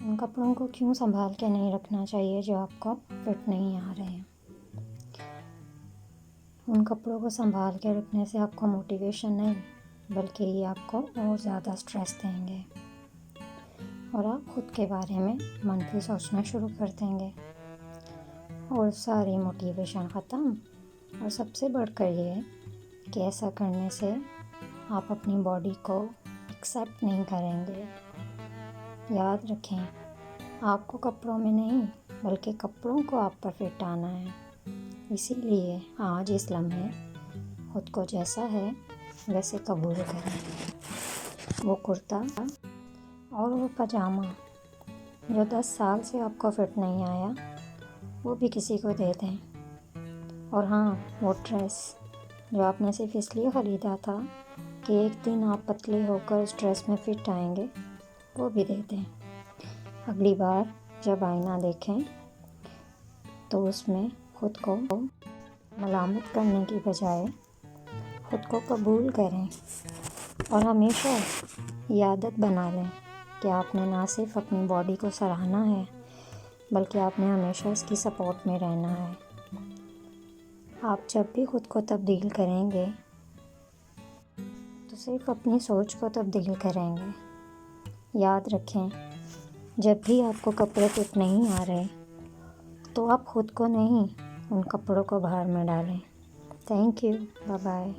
उन कपड़ों को क्यों संभाल के नहीं रखना चाहिए जो आपको फिट नहीं आ रहे हैं। उन कपड़ों को संभाल के रखने से आपको मोटिवेशन नहीं बल्कि ये आपको और ज़्यादा स्ट्रेस देंगे और आप खुद के बारे में मंफी सोचना शुरू कर देंगे और सारी मोटिवेशन ख़त्म। और सबसे बढ़कर ये कि ऐसा करने से आप अपनी बॉडी को एक्सेप्ट नहीं करेंगे। याद रखें, आपको कपड़ों में नहीं बल्कि कपड़ों को आप पर फिट आना है। इसीलिए आज इस लम्हे खुद को जैसा है वैसे कबूल करें। वो कुर्ता और वो पजामा जो 10 साल से आपको फिट नहीं आया वो भी किसी को दे दें। और हाँ, वो ड्रेस जो आपने सिर्फ इसलिए ख़रीदा था कि एक दिन आप पतले होकर उस ड्रेस में फिट आएंगे, वो भी दे दें। अगली बार जब आईना देखें तो उसमें खुद को मलामत करने की बजाय खुद को कबूल करें और हमेशा ये आदत बना लें कि आपने ना सिर्फ अपनी बॉडी को सराहना है बल्कि आपने हमेशा इसकी सपोर्ट में रहना है। आप जब भी खुद को तब्दील करेंगे तो सिर्फ अपनी सोच को तब्दील करेंगे। याद रखें, जब भी आपको कपड़े फिट नहीं आ रहे तो आप खुद को नहीं, उन कपड़ों को बाहर में डालें। Thank you, bye bye.